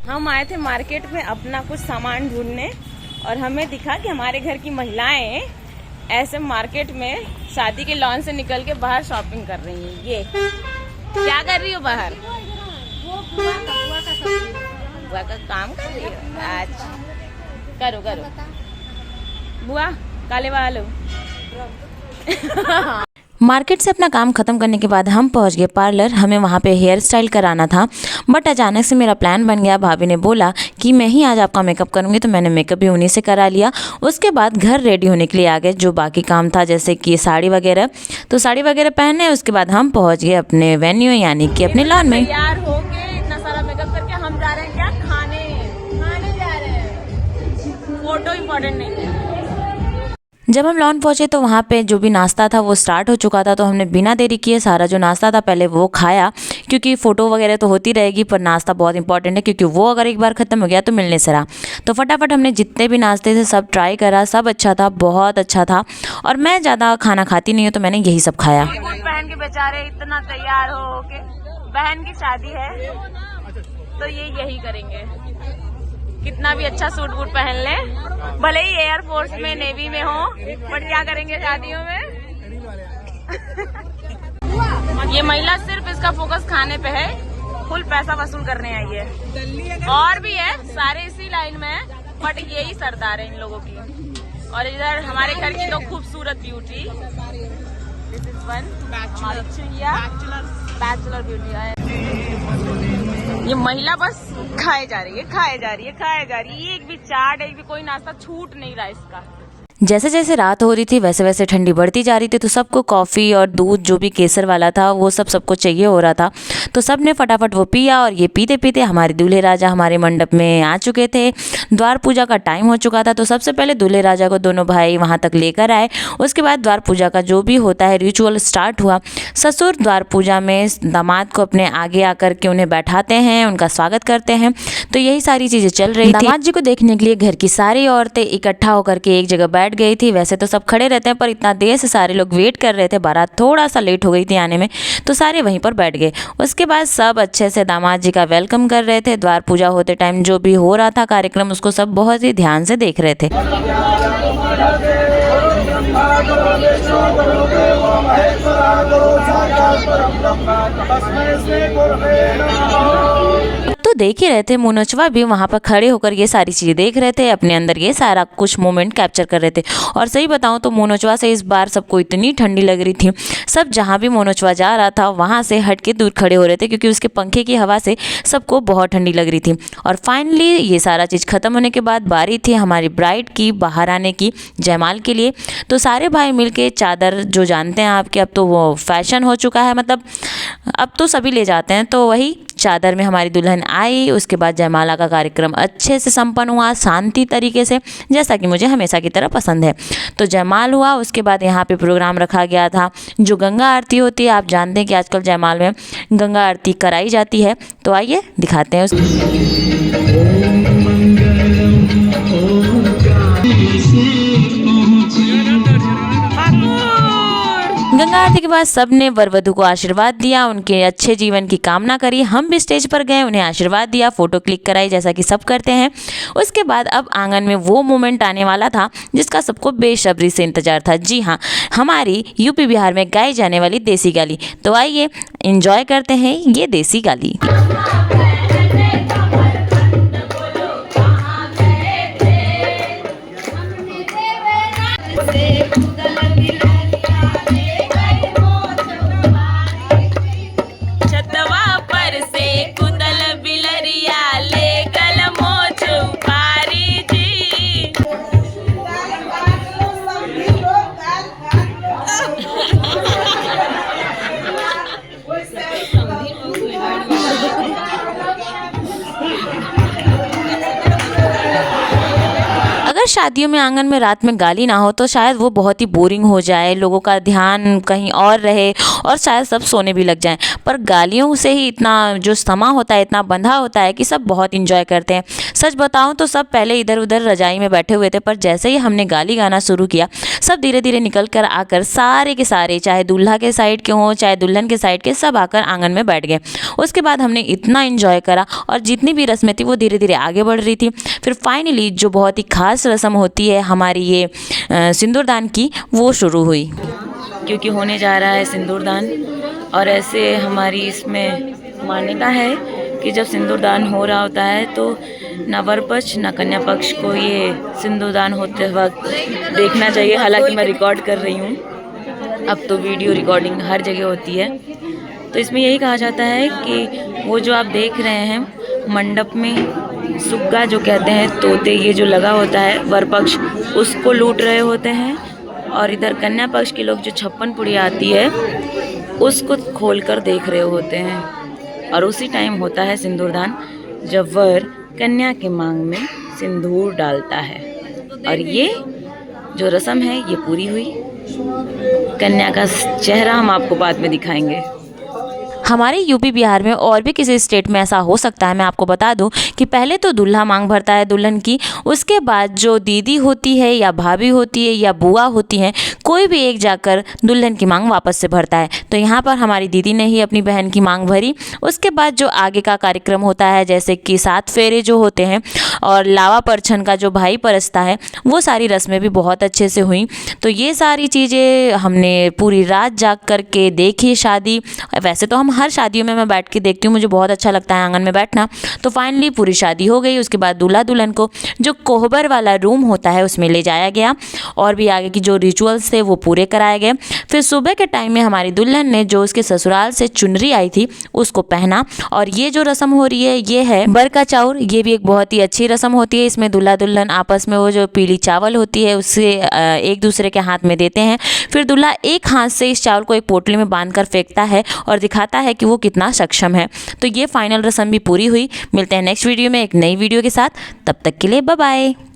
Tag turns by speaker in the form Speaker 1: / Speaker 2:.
Speaker 1: हम आए थे मार्केट में अपना कुछ सामान ढूंढने और हमें दिखा कि हमारे घर की महिलाएं ऐसे मार्केट में शादी के लॉन से निकल के बाहर शॉपिंग कर रही हैं। ये क्या कर रही हो बाहर? बुआ का काम कर रही हो? अच्छा, करो करो बुआ, काले वालो।
Speaker 2: मार्केट से अपना काम ख़त्म करने के बाद हम पहुंच गए पार्लर। हमें वहां पे हेयर स्टाइल कराना था, बट अचानक से मेरा प्लान बन गया। भाभी ने बोला कि मैं ही आज आपका मेकअप करूंगी, तो मैंने मेकअप भी उन्हीं से करा लिया। उसके बाद घर रेडी होने के लिए आ गए। जो बाकी काम था जैसे कि साड़ी वगैरह, तो साड़ी वगैरह पहने उसके बाद हम पहुँच गए अपने वेन्यू यानी कि अपने लॉन में।
Speaker 1: तैयार होके इतना सारा मेकअप करके हम जा रहे हैं क्या? खाने जा रहे हैं। फोटो इम्पोर्टेंट नहीं है।
Speaker 2: जब हम लॉन पहुंचे तो वहाँ पे जो भी नाश्ता था वो स्टार्ट हो चुका था, तो हमने बिना देरी किए सारा जो नाश्ता था पहले वो खाया, क्योंकि फ़ोटो वगैरह तो होती रहेगी पर नाश्ता बहुत इंपॉर्टेंट है, क्योंकि वो अगर एक बार ख़त्म हो गया तो मिलने से रहा। तो फटाफट हमने जितने भी नाश्ते थे सब ट्राई करा, सब अच्छा था, बहुत अच्छा था। और मैं ज़्यादा खाना खाती नहीं हूँ तो मैंने यही सब खाया।
Speaker 1: बहन के बेचारे इतना तैयार हो के, बहन की शादी है तो ये यही करेंगे। कितना भी अच्छा सूट वूट पहन ले, भले ही एयरफोर्स में नेवी में हो, बट क्या करेंगे शादियों में। ये महिला सिर्फ इसका फोकस खाने पे है, फुल पैसा वसूल करने आई है। और भी है सारे इसी लाइन में है, बट यही सरदार है इन लोगों की। और इधर हमारे घर की तो खूबसूरत beauty, this is one bachelor beauty है। ये महिला बस खाए जा रही है। एक भी चाट, एक भी कोई नाश्ता छूट नहीं रहा इसका।
Speaker 2: जैसे जैसे रात हो रही थी वैसे वैसे ठंडी बढ़ती जा रही थी, तो सबको कॉफ़ी और दूध जो भी केसर वाला था वो सबको चाहिए हो रहा था। तो सब ने फटाफट वो पिया और ये पीते पीते हमारे दूल्हे राजा हमारे मंडप में आ चुके थे। द्वार पूजा का टाइम हो चुका था, तो सबसे पहले दूल्हे राजा को दोनों भाई वहाँ तक लेकर आए। उसके बाद द्वार पूजा का जो भी होता है रिचुअल स्टार्ट हुआ। ससुर द्वार पूजा में दामाद को अपने आगे आकर के उन्हें बैठाते हैं, उनका स्वागत करते हैं। तो यही सारी चीज़ें चल रही थी। दामाद जी को देखने के लिए घर की सारी औरतें इकट्ठा होकर के एक जगह बैठ गई थी। वैसे तो सब खड़े रहते हैं, पर इतना देर से सारे लोग वेट कर रहे थे, बारात थोड़ा सा लेट हो गई थी आने में, तो सारे वहीं पर बैठ गए। उसके बाद सब अच्छे से दामाद जी का वेलकम कर रहे थे। द्वार पूजा होते टाइम जो भी हो रहा था कार्यक्रम, उसको सब बहुत ही ध्यान से देख रहे थे। तो देख ही रहे थे, मोनोचवा भी वहाँ पर खड़े होकर ये सारी चीज़ें देख रहे थे, अपने अंदर ये सारा कुछ मोमेंट कैप्चर कर रहे थे। और सही बताऊँ तो मोनोचवा से इस बार सबको इतनी ठंडी लग रही थी, सब जहाँ भी मोनोचवा जा रहा था वहाँ से हट के दूर खड़े हो रहे थे, क्योंकि उसके पंखे की हवा से सबको बहुत ठंडी लग रही थी। और फाइनली ये सारा चीज़ ख़त्म होने के बाद बारी थी हमारी ब्राइड की बाहर आने की जयमाल के लिए। तो सारे भाई मिलके चादर, जो जानते हैं आपके अब तो वो फैशन हो चुका है, मतलब अब तो सभी ले जाते हैं, तो वही चादर में हमारी दुल्हन आई। उसके बाद जयमाला का कार्यक्रम अच्छे से संपन्न हुआ, शांति तरीके से, जैसा कि मुझे हमेशा की तरह पसंद है। तो जयमाल हुआ, उसके बाद यहाँ पे प्रोग्राम रखा गया था जो गंगा आरती होती है। आप जानते हैं कि आजकल जयमाल में गंगा आरती कराई जाती है, तो आइए दिखाते हैं गंगा आरती के बाद सबने वर वधू को आशीर्वाद दिया, उनके अच्छे जीवन की कामना करी। हम भी स्टेज पर गए, उन्हें आशीर्वाद दिया, फोटो क्लिक कराई, जैसा कि सब करते हैं। उसके बाद अब आंगन में वो मोमेंट आने वाला था जिसका सबको बेसब्री से इंतजार था। जी हाँ, हमारी यूपी बिहार में गाई जाने वाली देसी गाली। तो आइए एंजॉय करते हैं ये देसी गाली। अगर शादियों में आंगन में रात में गाली ना हो तो शायद वो बहुत ही बोरिंग हो जाए, लोगों का ध्यान कहीं और रहे और शायद सब सोने भी लग जाएं। पर गालियों से ही इतना जो समा होता है, इतना बंधा होता है कि सब बहुत इंजॉय करते हैं। सच बताऊं तो सब पहले इधर उधर रजाई में बैठे हुए थे, पर जैसे ही हमने गाली गाना शुरू किया सब धीरे धीरे निकल कर आकर सारे के सारे, चाहे दूल्हा के साइड के हों चाहे दुल्हन के साइड के, सब आकर आंगन में बैठ गए। उसके बाद हमने इतना इंजॉय करा और जितनी भी रस्में थी वो धीरे धीरे आगे बढ़ रही थी। फिर फाइनली जो बहुत ही खास रस्म होती है हमारी ये सिंदूरदान की, वो शुरू हुई, क्योंकि होने जा रहा है सिंदूरदान। और ऐसे हमारी इसमें मान्यता है कि जब सिंदूरदान हो रहा होता है तो ना वर पक्ष ना कन्या पक्ष को ये सिंदूरदान होते वक्त देखना चाहिए। हालांकि मैं रिकॉर्ड कर रही हूँ, अब तो वीडियो रिकॉर्डिंग हर जगह होती है। तो इसमें यही कहा जाता है कि वो जो आप देख रहे हैं मंडप में सुग्गा जो कहते हैं, तोते, ये जो लगा होता है वर पक्ष उसको लूट रहे होते हैं, और इधर कन्या पक्ष के लोग जो 56 पुड़िया आती है उसको खोल कर देख रहे होते हैं। और उसी टाइम होता है सिंदूरदान, जब वर कन्या के मांग में सिंदूर डालता है। और ये जो रस्म है ये पूरी हुई। कन्या का चेहरा हम आपको बाद में दिखाएंगे। हमारे यूपी बिहार में और भी किसी स्टेट में ऐसा हो सकता है। मैं आपको बता दूं कि पहले तो दूल्हा मांग भरता है दुल्हन की, उसके बाद जो दीदी होती है या भाभी होती है या बुआ होती हैं, कोई भी एक जाकर दुल्हन की मांग वापस से भरता है। तो यहाँ पर हमारी दीदी ने ही अपनी बहन की मांग भरी। उसके बाद जो आगे का कार्यक्रम होता है, जैसे कि 7 फेरे जो होते हैं और लावा परछन का जो भाई परसता है, वो सारी रस्में भी बहुत अच्छे से हुई। तो ये सारी चीज़ें हमने पूरी रात जाग करके देखी शादी। वैसे तो हम हर शादियों में मैं बैठ के देखती हूँ, मुझे बहुत अच्छा लगता है आंगन में बैठना। तो फाइनली पूरी शादी हो गई। उसके बाद दूल्हा दुल्हन को जो कोहबर वाला रूम होता है उसमें ले जाया गया और भी आगे की जो रिचुअल्स थे वो पूरे कराए गए। फिर सुबह के टाइम में हमारी दुल्हन ने जो उसके ससुराल से चुनरी आई थी उसको पहना। और ये जो रस्म हो रही है ये है बर का चाउर। ये भी एक बहुत ही अच्छी रस्म होती है। इसमें दूल्हा दुल्हन आपस में वो जो पीली चावल होती है उससे एक दूसरे के हाथ में देते हैं। फिर दूल्हा एक हाथ से इस चावल को एक पोटली में बांधकर फेंकता है और दिखाता है कि वो कितना सक्षम है। तो ये फाइनल रस्म भी पूरी हुई। मिलते हैं नेक्स्ट वीडियो में एक नई वीडियो के साथ, तब तक के लिए बाय बाय।